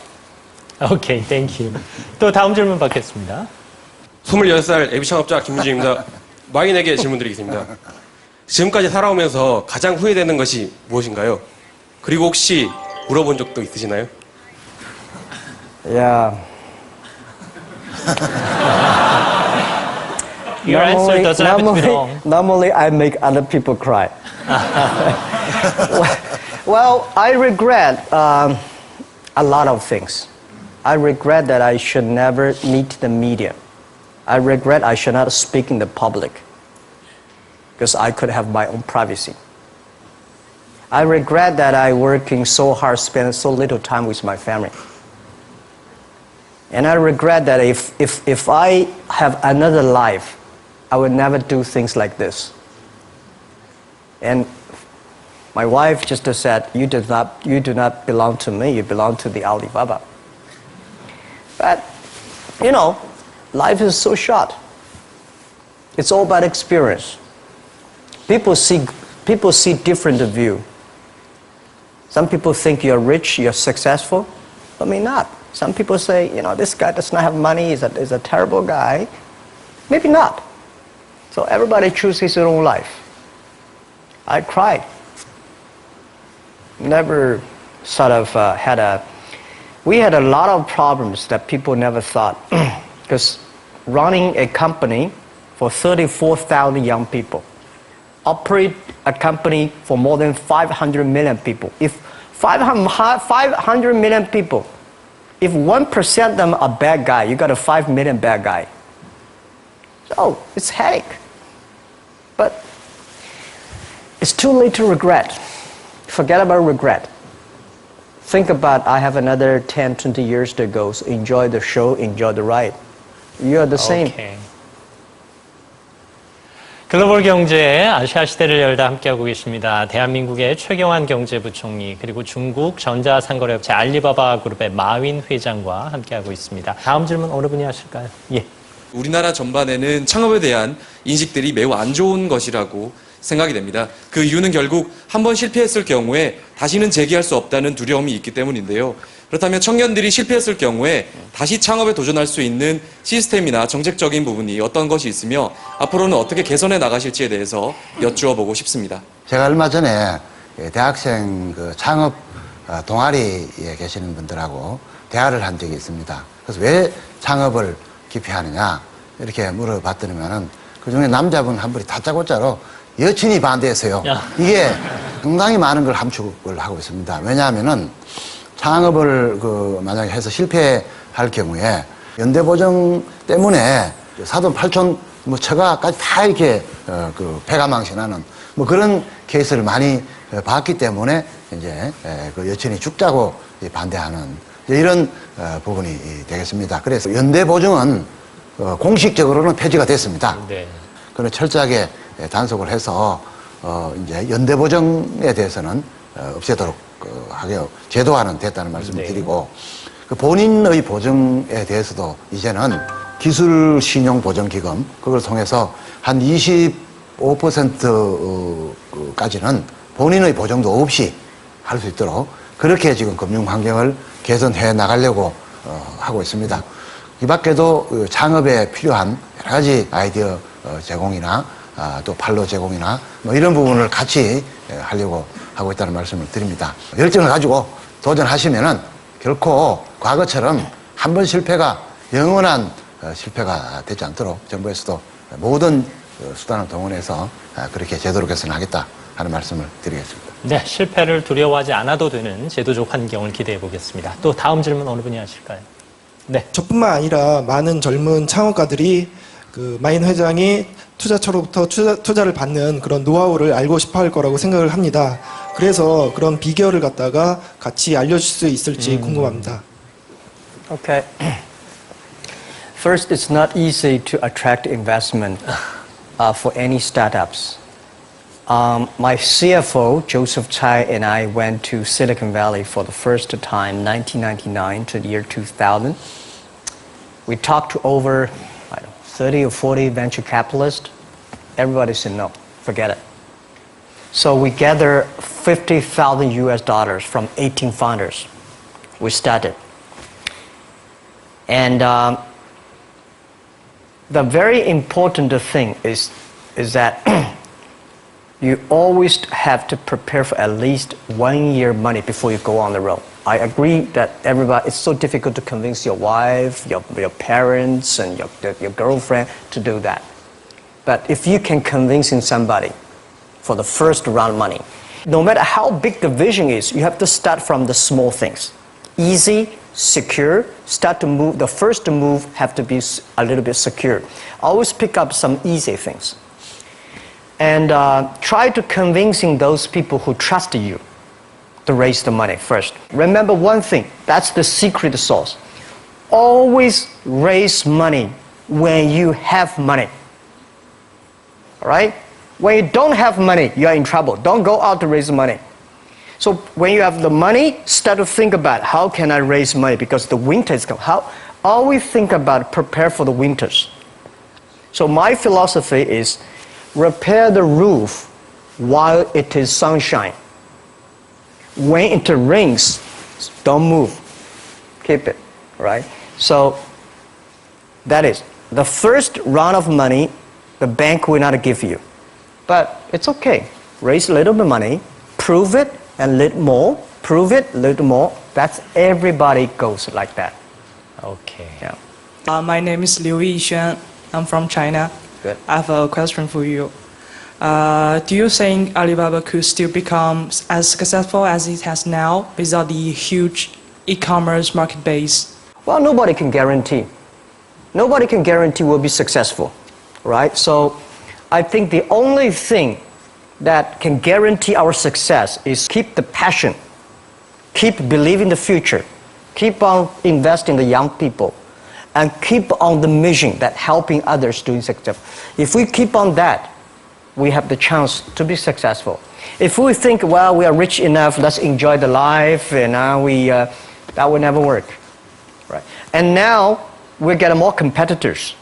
Okay, thank you. 또 다음 질문 받겠습니다. 26살 예비 창업자 김민주입니다. 마윈에게 질문 드리겠습니다. 지금까지 살아오면서 가장 후회되는 것이 무엇인가요? 그리고 혹시 물어본 적도 있으시나요? Yeah. Your answer doesn't have to be wrong. Normally, I make other people cry. Well, I regret a lot of things. I regret that I should never meet the media. I regret I should not speak in the public because I could have my own privacy. I regret that I working so hard, spend so little time with my family. And I regret that if I have another life, I would never do things like this. And my wife just said, you do not belong to me, you belong to the Alibaba. But, you know, life is so short. It's all about experience. People see different view. Some people think you're rich, you're successful, but me not. Some people say, you know, this guy does not have money, is a terrible guy. Maybe not. So everybody chooses his own life. I cried. Never sort of we had a lot of problems that people never thought. Because running a company for 34,000 young people, operate a company for more than 500 million people. If 500 million people, if 1% of them are bad guy, you got a 5 million bad guy. So it's headache. But it's too late to regret. Forget about regret. Think about I have another 10, 20 years to go. So enjoy the show, enjoy the ride. You're the same. Okay. 글로벌 경제의 아시아 시대를 열다 함께하고 계십니다. 대한민국의 최경환 경제부총리 그리고 중국 전자상거래업체 알리바바 그룹의 마윈 회장과 함께하고 있습니다. 다음 질문 어느 분이 하실까요? 예. 우리나라 전반에는 창업에 대한 인식들이 매우 안 좋은 것이라고 생각이 됩니다. 그 이유는 결국 한번 실패했을 경우에 다시는 재기할 수 없다는 두려움이 있기 때문인데요. 그렇다면 청년들이 실패했을 경우에 다시 창업에 도전할 수 있는 시스템이나 정책적인 부분이 어떤 것이 있으며 앞으로는 어떻게 개선해 나가실지에 대해서 여쭈어 보고 싶습니다. 제가 얼마 전에 대학생 그 창업 동아리에 계시는 분들하고 대화를 한 적이 있습니다. 그래서 왜 창업을 기피하느냐 이렇게 물어봤더니면은 그중에 남자분 한 분이 다짜고짜로 여친이 반대했어요. 이게 상당히 많은 걸 함축을 하고 있습니다. 왜냐하면은 창업을 만약에 해서 실패할 경우에 연대보정 때문에 사돈 팔촌 처가까지 다 이렇게 패가망신하는 그런 케이스를 많이 봤기 때문에 이제 그 여친이 죽자고 반대하는 이런 부분이 되겠습니다. 그래서 연대보정은 공식적으로는 폐지가 됐습니다. 네. 그런 철저하게 단속을 해서 이제 연대보정에 대해서는 없애도록 하게 제도화는 됐다는 말씀을 네. 드리고 그 본인의 보정에 대해서도 이제는 기술신용보정기금 그걸 통해서 한 25%까지는 본인의 보정도 없이 할 수 있도록 그렇게 지금 금융환경을 개선해 나가려고 하고 있습니다. 이 밖에도 창업에 필요한 여러 가지 아이디어 제공이나 또 판로 제공이나 이런 부분을 같이 하려고 하고 있다는 말씀을 드립니다. 열정을 가지고 도전하시면은 결코 과거처럼 한 번 실패가 영원한 실패가 되지 않도록 정부에서도 모든 수단을 동원해서 그렇게 제도로 개선하겠다 하는 말씀을 드리겠습니다. 네, 실패를 두려워하지 않아도 되는 제도적 환경을 기대해 보겠습니다. 또 다음 질문 어느 분이 하실까요? 네. 저뿐만 아니라 많은 젊은 창업가들이 그 마윈 회장이 투자처로부터 투자를 받는 그런 노하우를 알고 싶어 할 거라고 생각을 합니다. 그래서 그런 비결을 갖다가 같이 알려줄 수 있을지 궁금합니다. Okay. First, it's not easy to attract investment for any startups. My CFO, Joseph Tsai, and I went to Silicon Valley for the first time, 1999 to the year 2000. We talked to over 30 or 40 venture capitalists. Everybody said no, forget it. So we gathered $50,000 US from 18 founders. We started. And the very important thing is that you always have to prepare for at least 1 year money before you go on the road. I agree that it's so difficult to convince your wife, your parents, and your girlfriend to do that. But if you can convince somebody for the first round money, no matter how big the vision is, you have to start from the small things. Easy, secure, start to move. The first move have to be a little bit secure. Always pick up some easy things. And try to convincing those people who trust you to raise the money first. Remember one thing, that's the secret sauce. Always raise money when you have money. All right? When you don't have money, you are in trouble. Don't go out to raise money. So when you have the money, start to think about how can I raise money because the winter is coming. Always think about prepare for the winters. So my philosophy is repair the roof while it is sunshine. When it rains, don't move. Keep it, right? So that is the first round of money the bank will not give you. But it's okay. Raise a little bit of money, prove it, and little more, prove it, little more. That's everybody goes like that. Okay. Yeah. My name is Liu Yixuan. I'm from China. Good. I have a question for you. Do you think Alibaba could still become as successful as it has now without the huge e-commerce market base? Well, nobody can guarantee. Nobody can guarantee we'll be successful, right? So I think the only thing that can guarantee our success is keep the passion, keep believing the future, keep on investing in the young people, and keep on the mission that helping others doing success. If we keep on that, we have the chance to be successful. If we think, well, we are rich enough, let's enjoy the life, and that will never work, right? And now we're getting more competitors.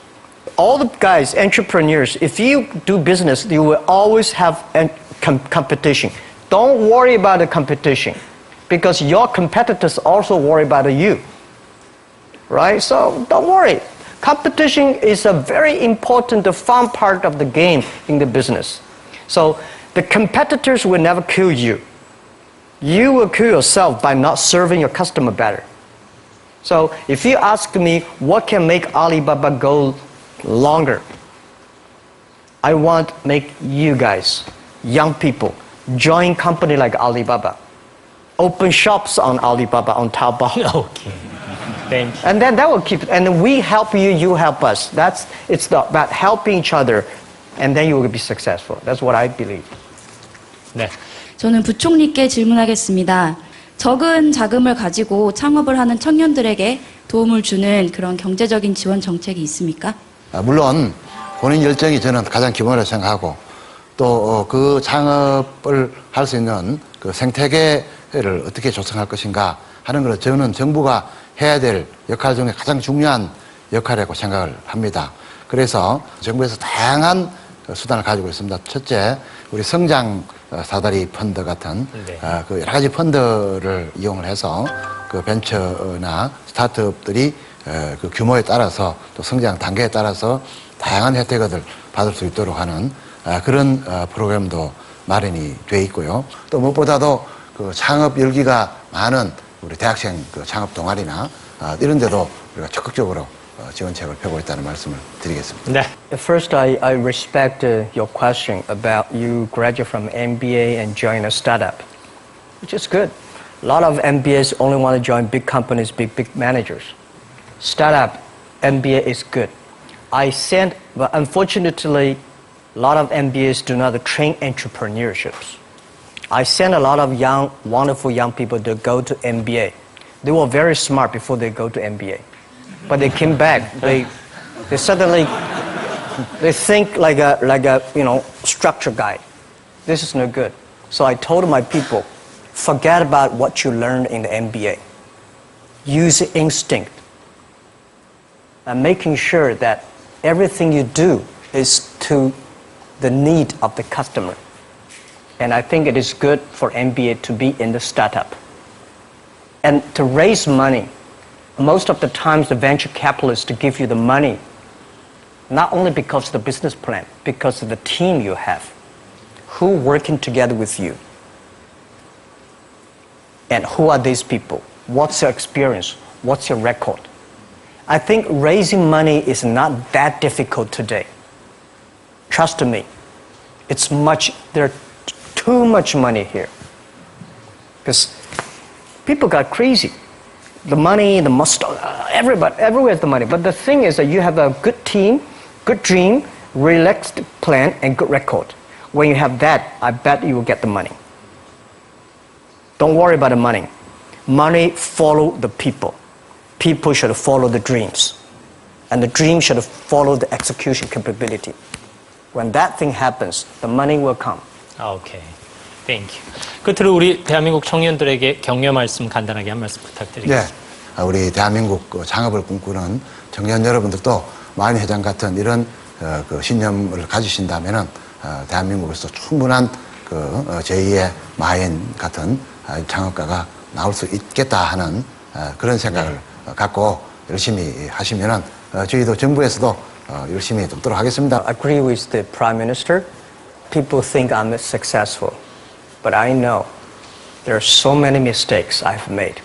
All the guys, entrepreneurs, if you do business, you will always have competition. Don't worry about the competition because your competitors also worry about you, right? So don't worry. Competition is a very important, fun part of the game in the business. So the competitors will never kill you. You will kill yourself by not serving your customer better. So if you ask me what can make Alibaba go longer, I want to make you guys, young people, join company like Alibaba. Open shops on Alibaba, on Taobao. Okay. Thank you. And then that will keep, and we help you, you help us. It's about helping each other, and then you will be successful. That's what I believe. 네. 저는 부총리께 질문하겠습니다. 적은 자금을 가지고 창업을 하는 청년들에게 도움을 주는 그런 경제적인 지원 정책이 있습니까? 물론 본인 열정이 저는 가장 기본이라고 생각하고 또 그 창업을 할 수 있는 그 생태계를 어떻게 조성할 것인가 하는 걸 저는 정부가 해야 될 역할 중에 가장 중요한 역할이라고 생각을 합니다. 그래서 정부에서 다양한 수단을 가지고 있습니다. 첫째, 우리 성장 사다리 펀드 같은 그 여러 가지 펀드를 이용을 해서 그 벤처나 스타트업들이 그 규모에 따라서 또 성장 단계에 따라서 다양한 혜택을 받을 수 있도록 하는 그런 프로그램도 마련이 돼 있고요. 또 무엇보다도 그 창업 열기가 많은 우리 대학생 그 창업 동아리나 이런 데도 우리가 적극적으로 지원책을 펴고 있다는 말씀을 드리겠습니다. 네. First, I respect your question about you graduate from MBA and join a startup, which is good. A lot of MBAs only want to join big companies, big managers. Startup MBA is good. But unfortunately, a lot of MBAs do not train entrepreneurships. I sent a lot of wonderful young people to go to MBA. They were very smart before they go to MBA. But they came back, they suddenly, they think like a structure guy. This is no good. So I told my people, forget about what you learned in the MBA. Use instinct. And making sure that everything you do is to the need of the customer. And I think it is good for MBA to be in the startup. And to raise money, most of the times the venture capitalists give you the money, not only because of the business plan, because of the team you have, who working together with you? And who are these people? What's your experience? What's your record? I think raising money is not that difficult today. Trust me. There's too much money here. Because people got crazy. The money, the everybody, everywhere's the money. But the thing is that you have a good team, good dream, relaxed plan, and good record. When you have that, I bet you will get the money. Don't worry about the money. Money follow the people. People should follow the dreams. And the dream should follow the execution capability. When that thing happens, the money will come. 오케이. Thank you. 끝으로 우리 대한민국 청년들에게 격려 말씀 간단하게 한 말씀 부탁드리겠습니다. 네, 우리 대한민국 창업을 꿈꾸는 청년 여러분들도 마윈 회장 같은 이런 신념을 가지신다면은 대한민국에서 충분한 제2의 마윈 같은 창업가가 나올 수 있겠다 하는 그런 생각을 갖고 열심히 하시면은 저희도 정부에서도 열심히 돕도록 하겠습니다. I agree with the Prime Minister. People think I'm successful. But I know there are so many mistakes I've made.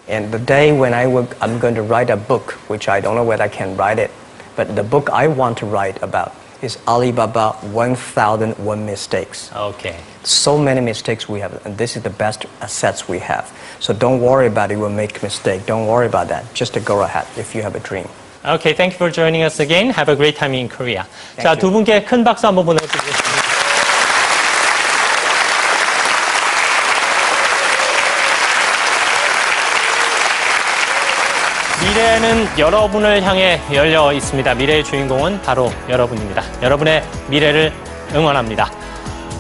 And the day when I'm going to write a book, which I don't know whether I can write it, but the book I want to write about is Alibaba 1001 Mistakes. Okay. So many mistakes we have, and this is the best assets we have. So don't worry about it, we'll make a mistake. Don't worry about that. Just to go ahead if you have a dream. Okay, thank you for joining us again. Have a great time in Korea. 자, 두 분께 큰 박수 한번 보내드리겠습니다. 미래는 여러분을 향해 열려 있습니다. 미래의 주인공은 바로 여러분입니다. 여러분의 미래를 응원합니다.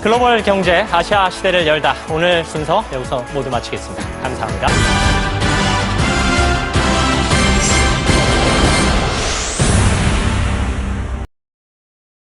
글로벌 경제 아시아 시대를 열다. 오늘 순서 여기서 모두 마치겠습니다. 감사합니다.